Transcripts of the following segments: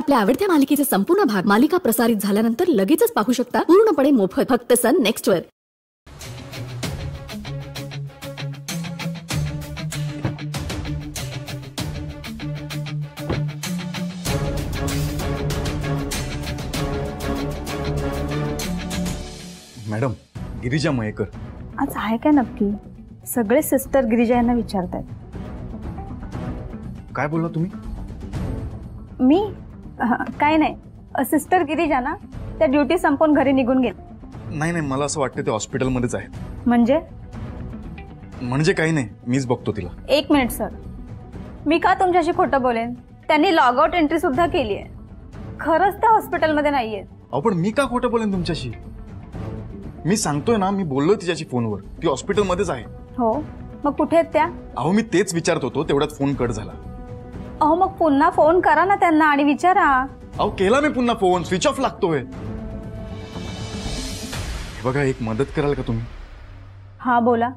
आपल्या आवडत्या मालिकेचे संपूर्ण भाग मालिका प्रसारित झाल्यानंतर लगेचच पाहू शकता पूर्णपणे मोफत फक्त सन नेक्स्ट वर। मॅडम, गिरिजा मयेकर आज आहे काय नक्की? सगळे सिस्टर गिरिजा यांना विचारतात। काय बोलला तुम्ही? मी काय नाही, सिस्टर गिरिजा ना त्या ड्युटी संपवून घरी निघून गेले। नाही नाही, मला असं वाटतं ते हॉस्पिटलमध्येच आहेत। म्हणजे काही नाही, मीच बघतो तिला। एक मिनिट सर, मी का तुमच्याशी खोटं बोलेन? त्यांनी लॉग आउट एंट्री सुद्धा केली आहे। खरंच त्या हॉस्पिटलमध्ये नाहीये। अहो पण मी का खोटं बोलेन तुमच्याशी? मी सांगतोय ना, मी बोललोय तिच्याशी फोनवर, ती हॉस्पिटलमध्येच आहे। हो, मग कुठे आहेत त्या? अहो मी तेच विचारत होतो, तेवढ्यात फोन कट झाला। अहो मग पुन्हा फोन करा ना त्यांना आणि विचारा। अहो केला मी पुन्हा फोन, स्विच ऑफ लागतोय। बघा, एक मदत कराल का तुम्ही? हा बोला।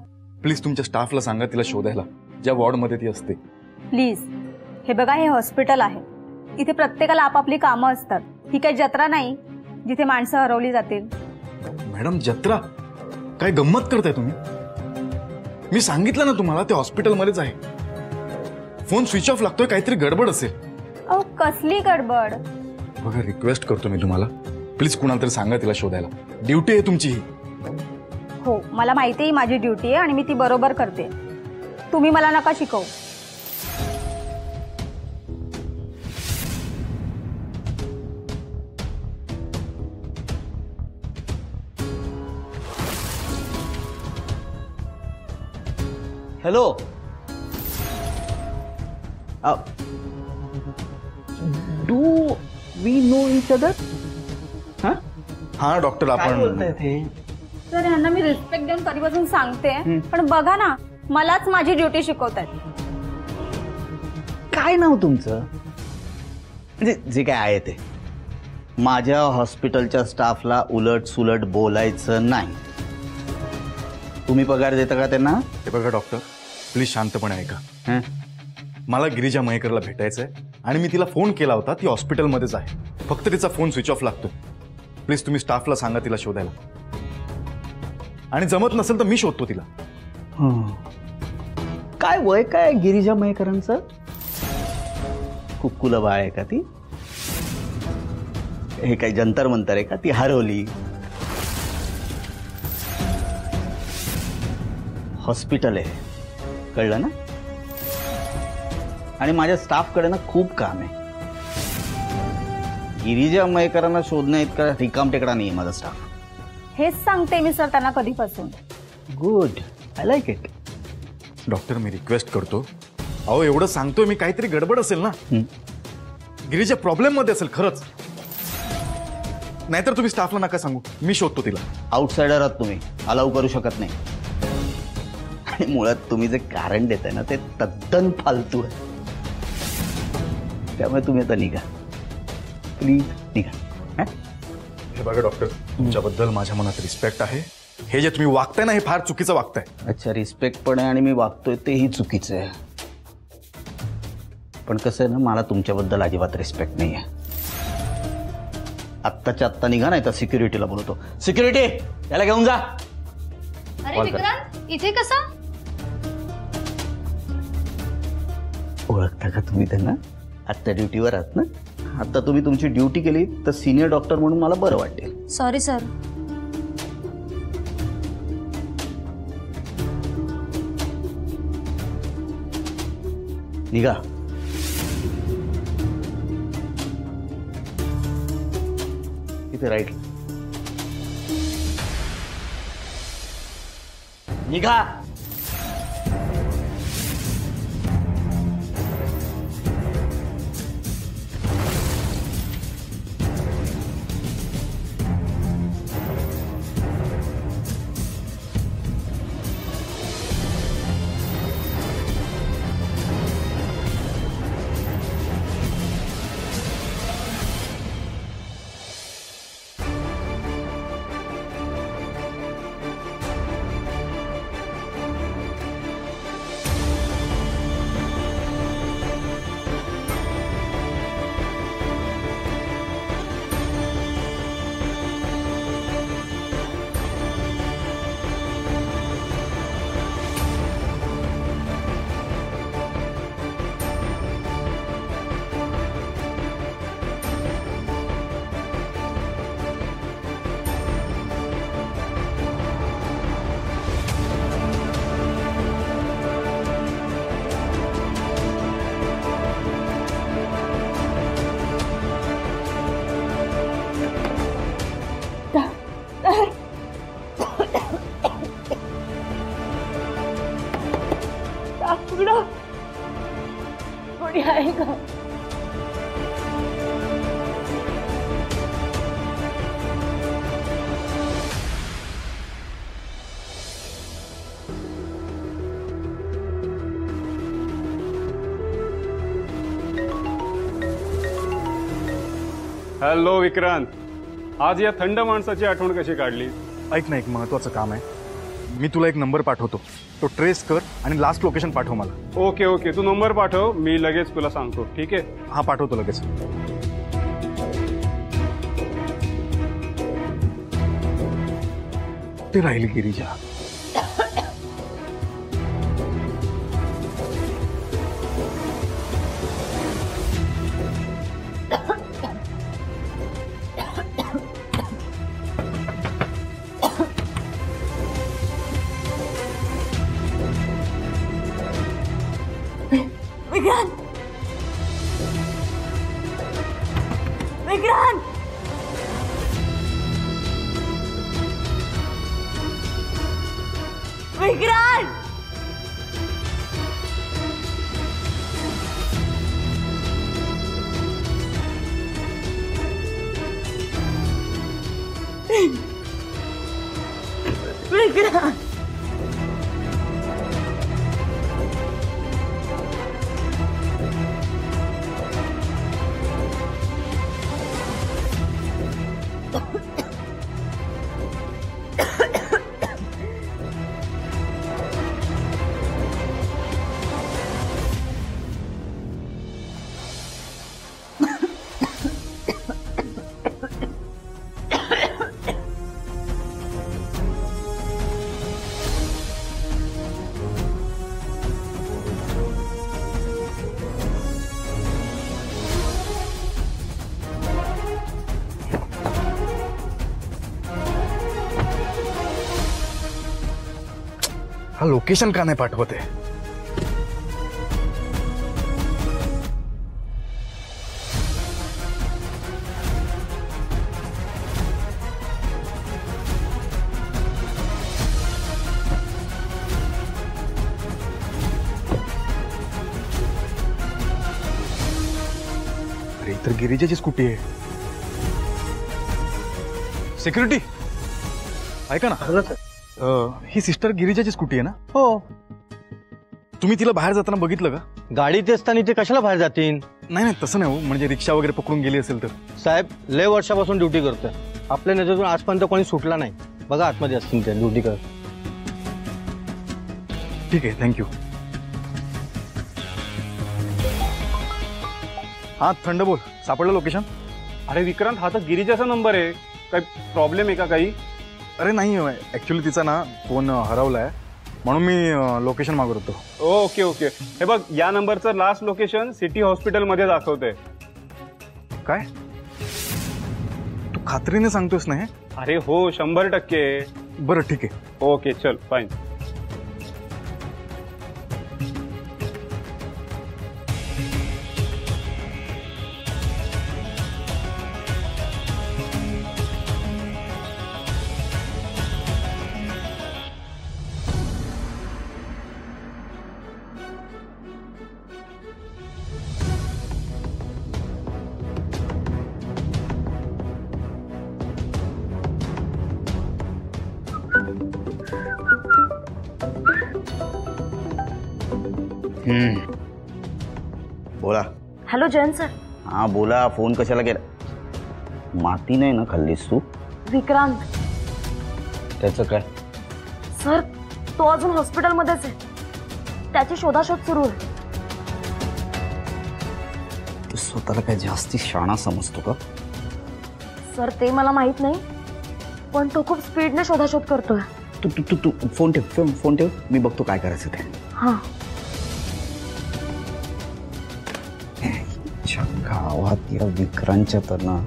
प्लीज तुमच्या स्टाफला सांगा तिला शोधायला, ज्या वॉर्डमध्ये ती असते। प्लीज। हे बघा, हे हॉस्पिटल आहे, इथे प्रत्येकाला आपापली कामं असतात। ही काही जत्रा नाही जिथे माणसं हरवली जातील। मॅडम, जत्रा? काय गंमत करताय तुम्ही? मी सांगितलं ना तुम्हाला, ते हॉस्पिटलमध्येच आहे। फोन स्विच ऑफ लागतोय, काहीतरी गडबड असेल। अहो कसली गडबड? बघा, रिक्वेस्ट करतो मी तुम्हाला, प्लीज कुणाला तरी सांगा तिला शोधायला। ड्युटी आहे तुमची ही। हो, मला माहिती आहे माझी ड्युटी आहे आणि मी ती बरोबर करते। तुम्ही मला नका शिकवू। Hello, do we know each other? हाँ डॉक्टर, आपण सर यांना मी रिस्पेक्ट देऊन कधीपासून सांगते, पण बघा ना, मलाच माझी ड्युटी शिकवतात। काय नाव तुमचं? म्हणजे जे काय आहे ते। माझ्या हॉस्पिटलच्या स्टाफला उलट सुलट बोलायचं नाही। तुम्ही पगार देता का त्यांना? हे बघा डॉक्टर, प्लीज शांतपणे ऐका। मला गिरिजा मयेकरला भेटायचंय आणि मी तिला फोन केला होता, ती हॉस्पिटलमध्येच आहे। फक्त तिचा फोन स्विच ऑफ लागतो। प्लीज तुम्ही स्टाफला सांगा तिला शोधायला, आणि जमत नसेल तर मी शोधतो तिला। काय वय काय गिरिजा मयेकरांचं? कुक्कुला बाळ आहे का ती? हे काही जंतर मंतर आहे का? ती हरवली? हॉस्पिटल आहे, कळलं ना? आणि माझ्या स्टाफकडे ना खूप काम आहे। गिरिजा मयेकरांना शोधण्या इतका रिकाम टेकडा नाही माझा स्टाफ। हेच सांगते मी सर त्यांना कधीपासून। Good, I like it. Doctor, me request करतो, अहो एवढं सांगतोय मी, काहीतरी गडबड असेल ना? गिरिजा प्रॉब्लेम मध्ये असेल खरंच। नाहीतर तुम्ही स्टाफला नका सांगू, मी शोधतो तिला। आउटसाइडर आहात तुम्ही, अलाउ करू शकत नाही। आणि मुळात तुम्ही जे कारण देताय ना, ते तद्दन फालतू आहे। त्यामुळे तुम्ही आता निघा, प्लीज निघा। हे बघा डॉक्टर, तुमच्याबद्दल माझ्या मनात रिस्पेक्ट आहे। हे जे तुम्ही वागताय ना, हे फार चुकीचं वागताय। अच्छा, रिस्पेक्ट पण आहे आणि मी वागतोय तेही चुकीचं आहे। पण कसं आहे ना, मला तुमच्याबद्दल अजिबात रिस्पेक्ट नाही आहे। आत्ताच्या आत्ता निघा, नाही तर सिक्युरिटीला बोलवतो। सिक्युरिटी, याला घेऊन जा। अरे विक्रांत, इथे कसा? ओळखता का तुम्ही त्यांना? आत्ता ड्युटीवर आहात ना? आता तुम्ही तुमची ड्युटी केली तर सिनियर डॉक्टर म्हणून मला बरं वाटेल। Sorry sir. निघा। इथे राईट निघा। हॅलो विक्रांत, आज या थंड माणसाची आठवण कशी काढली? ऐक ना, एक महत्वाचं काम आहे. मी तुला एक नंबर पाठवतो, तो ट्रेस कर आणि लास्ट लोकेशन पाठव मला. ओके ओके, तू नंबर पाठव, मी लगेच तुला सांगतो. ठीक आहे? हा पाठवतो लगेच. ते राहील गिरिजा. विक्रांत, विक्रांत, विक्रांत, विक्रांत. हा लोकेशन का नाही पाठवत आहे? अरे इतर गिरिजाची स्कूटी आहे. सिक्युरिटी ऐका ना, ही सिस्टर गिरिजाची स्कूटी आहे ना? हो. तुम्ही तिला बाहेर जाताना बघितलं का? गाडीत असताना ते कशाला बाहेर जातील? नाही नाही, तसं नाही हो, म्हणजे रिक्षा वगैरे पकडून गेली असेल तर. साहेब लय वर्षापासून ड्युटी करतोय, आपल्या नजरेतून आजपर्यंत कोणी सुटला नाही. बघा आतमध्ये असतील त्या ड्युटी करत. ठीक आहे, थँक्यू. हा थंड बोल, सापडलं लोकेशन? अरे विक्रांत, हा तर गिरिजाचा नंबर आहे. काही प्रॉब्लेम आहे का काही? अरे नाही, ऍक्च्युली तिचा ना फोन हरवलाय, म्हणून मी लोकेशन मागत होतो. ओके ओके, हे बघ, या नंबरचं लास्ट लोकेशन सिटी हॉस्पिटल मध्ये दाखवतंय. काय तू खात्रीने सांगतोस ना हे? अरे हो, 100%. बरं ठीक आहे. ओके चल, फाईन. बोला. Hello Jayant sir. हा बोला. फोन कशाला केला? माती नाही ना खाल्लीस तू? विक्रांत त्याचं काय? सर, तो अजून हॉस्पिटलमध्येच आहे. त्याची शोधाशोध सुरू आहे. तू स्वतःला काय जास्ती शाणा समजतो का? सर ते मला माहित नाही, पण तो खूप स्पीडने शोधाशोध करतोय. तू तू तू तू फोन ठेव, फोन ठेव, मी बघतो काय करायचं ते. हा. गावात या विक्रांतच्या तर ना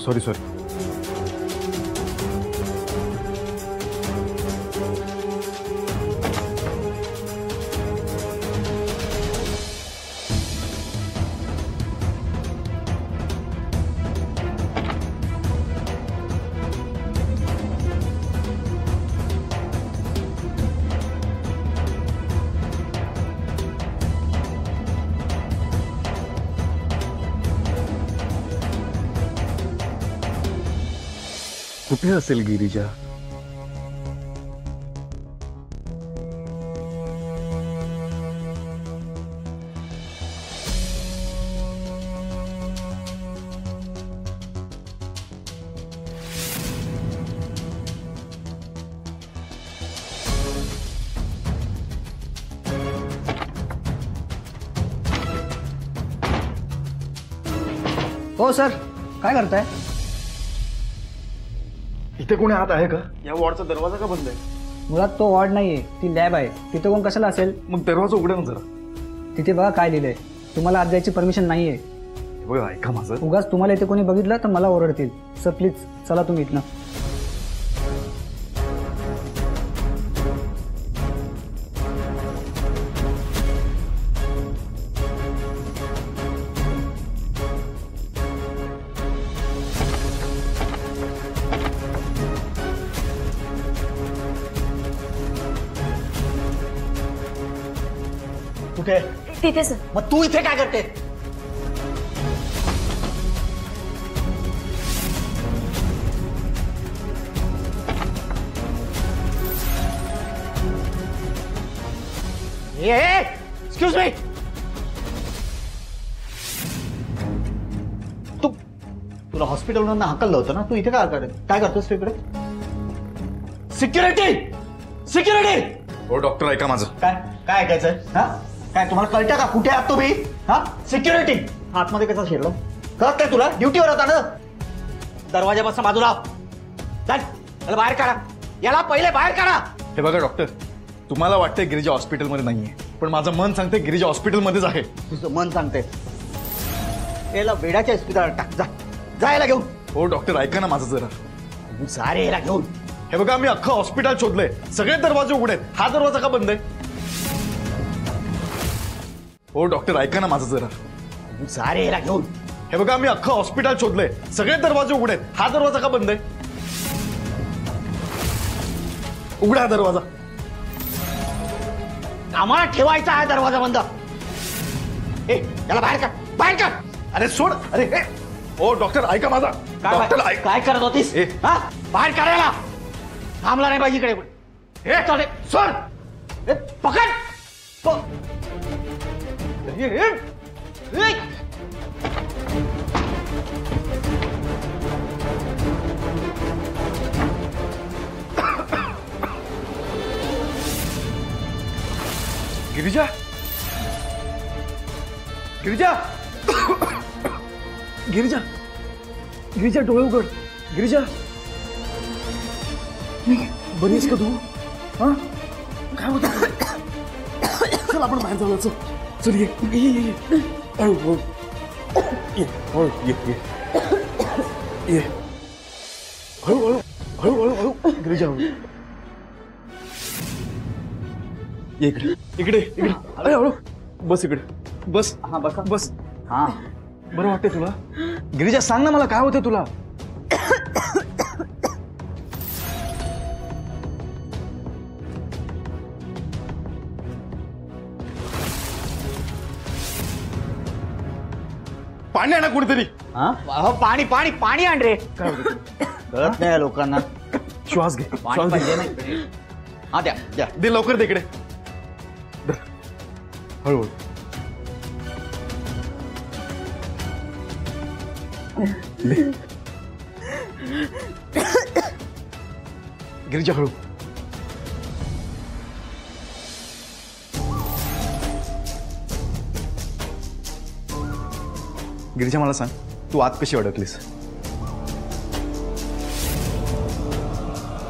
सॉरी सॉरी. कुठे असेल गिरिजा? हो सर, काय करताय? इथे कोणी आत आहे का? या वॉर्डचा दरवाजा का बंद आहे? मुळात तो वॉर्ड नाहीये, ती लॅब आहे. तिथे कोण कशाला असेल? मग दरवाजा उघडा ना जरा. तिथे बघा काय लिहिलंय. तुम्हाला आत जायची परमिशन नाहीये. बघा ऐका माझं. उगाच तुम्हाला इथे कोणी बघितलं तर मला ओरडतील. सर प्लीज चला तुम्ही इथनं. कुठे? तिथे सर. मग तू इथे काय करते? Excuse me. तुला हॉस्पिटलवरून हाकललं होतं ना, तू इथे काय करतोस तू इकडे? Security security. हो डॉक्टर ऐका माझं. काय काय ऐकायचंय? हा काय तुम्हाला कळतं का कुठे आहात तुम्ही? हा सिक्युरिटी. आतमध्ये कसा शिरलो कळत नाही तुला? ड्युटीवर होता ना. दरवाजापासून बाजूला याला बाहेर काढा. याला पहिले बाहेर काढा. हे बघा डॉक्टर, तुम्हाला वाटतंय गिरिजा हॉस्पिटलमध्ये नाहीये, पण माझं मन सांगते गिरिजा हॉस्पिटलमध्येच आहे. तुझं मन सांगते. याला वेडाच्या हॉस्पिटलला टाक. जायला घेऊन. हो डॉक्टर ऐका ना माझं जरा. सारे याला घेऊन. हे बघा मी अख्खं हॉस्पिटल शोधलंय, सगळे दरवाजे उघडे आहेत. हा दरवाजा का बंद आहे? हो डॉक्टर ऐका ना माझं जरा. सारे याला घेऊन. हे बघा मी अख्खं हॉस्पिटल शोधलंय, सगळे दरवाजे उघडे आहेत. हा दरवाजा का बंद आहे? उघडा दरवाजा. आम्हाला ठेवायचा आहे दरवाजा बंद. याला बाहेर काढ. बाहेर काढ. अरे सोड. अरे ओ डॉक्टर ऐका माझा. डॉक्टर काय करत होतीस? हा बाहेर काढायला थांबला नाही पाहिजे इकडे. हे चालेल. सोड. पकड. गिरिजा गिरिजा गिरिजा गिरिजा डोळे उघड. गिरिजा बरी आहेस का तू? हा काय होत? चल आपण बाहेर जाऊया. चल चल ये हळू हळू हळू हळू. गिरिजा हळू ये इकडे इकडे इकडे. अरे हळू बस इकडे. बस. हा बस बस. हा बरं वाटतंय तुला? गिरिजा सांग ना मला काय होतंय तुला? पाणी आणा कुणीतरी. पाणी पाणी पाणी आण रे. काय होतं? कळत नाही लोकांना. श्वास घे. पाणी श्वास पाहिजे घे. नाही. हा द्या द्या. दे लवकर दे इकडे. हळूहळू. गिरिजा हळू. गिरिजा मला सांग, तू आत कशी अडकलीस?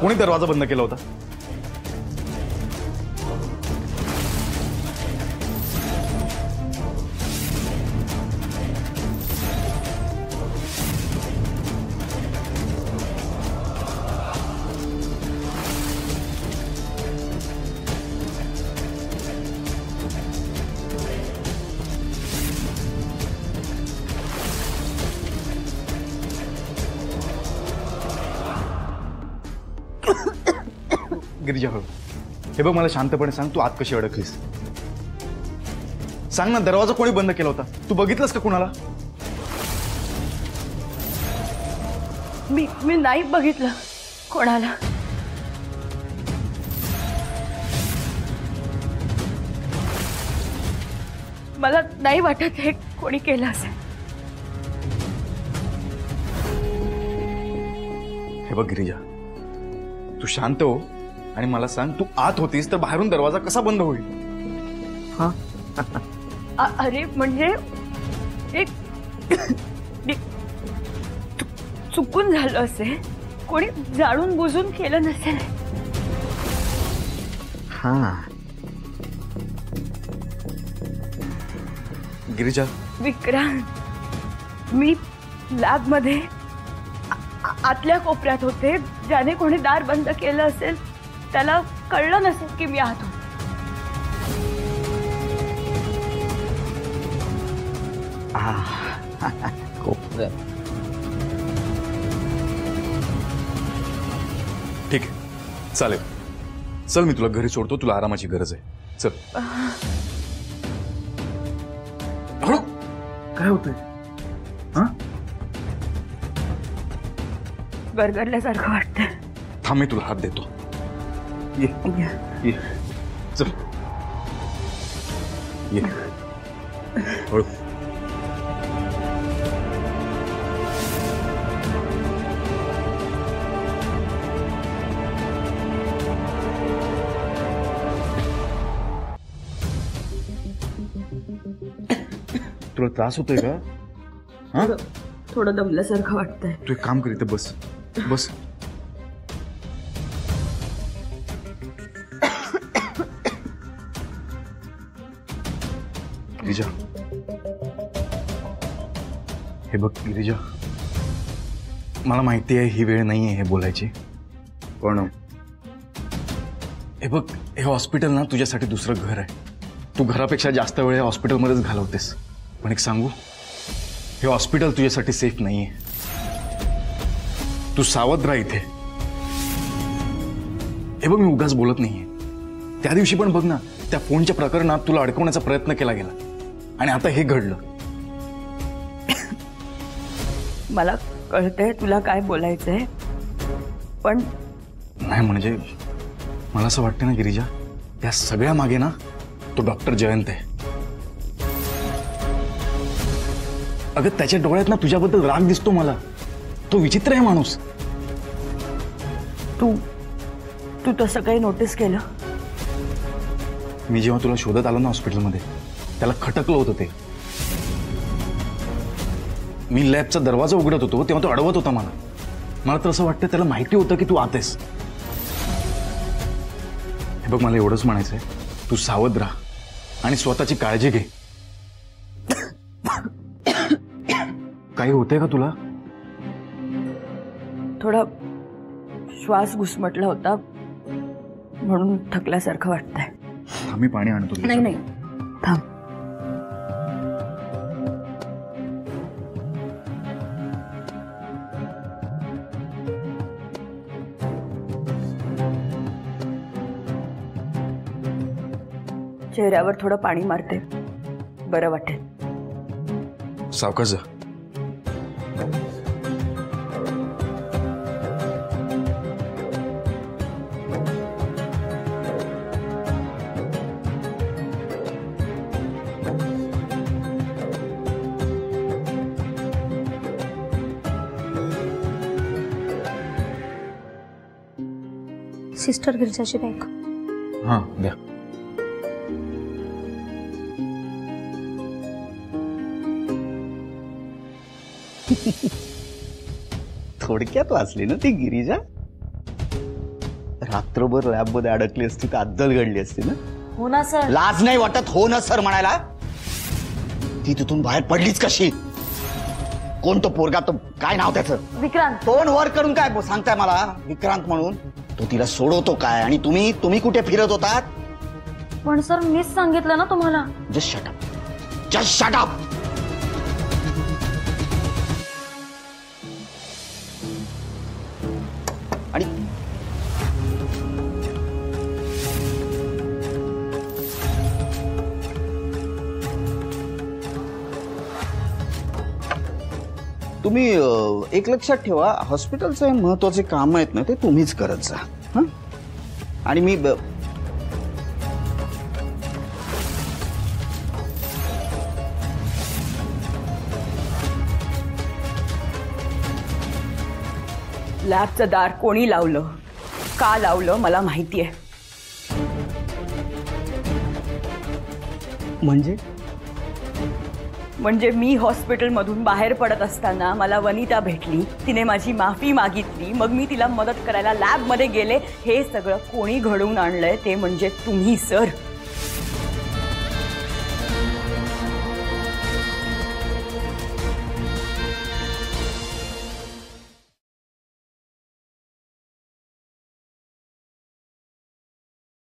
कोणी दरवाजा बंद केला होता? गिरिजा हळू. हे बघ, मला शांतपणे सांग, तू आत कशी अडकलीस? सांग ना, दरवाजा कोणी बंद केला होता? तू बघितलंस का कुणाला? मी नाही बघितलं कोणाला. मला नाही वाटत हे कोणी केलं असेल. हे बघ गिरिजा, तू शांत हो आणि मला सांग, तू आत होतीस तर बाहेरून दरवाजा कसा बंद होईल? हा अरे म्हणजे एक चुकून झालं असेल, कोणी जाणून बुजून केलं नसेल. हा गिरिजा, विक्रांत, मी लॅबमध्ये आतल्या कोपऱ्यात होते. ज्याने कोणी दार बंद केलं असेल त्याला कळलं नसेल की मी आत होते. ठीक आहे, चालेल. चल, मी तुला घरी सोडतो, तुला आरामाची गरज आहे. चल. हळू. काय होतंय? हा, गरगरल्यासारखं वाटतंय. थांब, मी तुला हात देतो. ये. चल, ये. हळू. तुला त्रास होतोय का? हा, थोडं दमल्यासारखं वाटतंय. तू एक काम कर, इथे बस. बस. गिरिजा, हे बघ गिरिजा, मला माहिती आहे ही वेळ नाही आहे हे बोलायची, पण हे बघ, हे हॉस्पिटल ना तुझ्यासाठी दुसरं घर आहे. तू घरापेक्षा जास्त वेळ हॉस्पिटलमध्येच घालवतेस. पण एक सांगू, हे हॉस्पिटल तुझ्यासाठी सेफ नाहीये. तू सावध राहा इथे. हे बघ, मी उगाच बोलत नाहीये. त्या दिवशी पण बघ ना, त्या फोनच्या प्रकरणात तुला अडकवण्याचा प्रयत्न केला गेला आणि आता हे घडलं. मला कळतंय तुला काय बोलायचंय, पण नाही म्हणजे मला असं वाटतं ना गिरिजा, त्या सगळ्या मागे ना तो डॉक्टर जयंत आहे. अगं, त्याच्या डोळ्यात ना तुझ्याबद्दल राग दिसतो मला. तो विचित्र आहे माणूस. तू तसं काही नोटीस केलं? मी जेव्हा तुला शोधत आलो ना हॉस्पिटलमध्ये, त्याला खटकलं होतं ते. मी लॅबचा दरवाजा उघडत होतो तेव्हा तो अडवत होता मला. मला तर असं वाटतं त्याला माहिती होतं की तू आतेस. हे बघ, मला एवढंच म्हणायचंय, तू सावध राहा आणि स्वतःची काळजी घे. काही होतंय का तुला? थोडा श्वास घुसमटला होता म्हणून थकल्यासारखं वाटतंय. आम्ही पाणी आणतो. नाही, थांब. चेहऱ्यावर थोडं पाणी मारते, बरं वाटेल. सावकाश जा. सिस्टर गिरिजाची बॅग. हां, द्या. थोडक्यात वाचली ना ती गिरिजा. रात्रभर लॅबमध्ये अडकली असती तर अद्दल घडली असती ना. हो ना सर. लाज नाही वाटत हो ना सर म्हणायला? ती तिथून बाहेर पडलीच कशी? कोण तो पोरगा? तो काय नाव त्याचं? विक्रांत. तोंड वर करून काय सांगताय मला विक्रांत म्हणून? तो तिला सोडवतो काय? आणि तुम्ही कुठे फिरत होतात? पण सर, मीच सांगितलं ना तुम्हाला. Just shut up. Just shut up. आणि तुम्ही एक लक्षात ठेवा, हॉस्पिटलचे महत्वाचे काम आहेत ना ते तुम्हीच करत जा. हं? आणि मी लॅबचं दार कोणी लावलं, का लावलं मला माहितीये. म्हणजे मी हॉस्पिटलमधून बाहेर पडत असताना मला वनिता भेटली, तिने माझी माफी मागितली, मग मी तिला मदत करायला लॅबमध्ये गेले. हे सगळं कोणी घडवून आणलंय ते म्हणजे तुम्ही सर.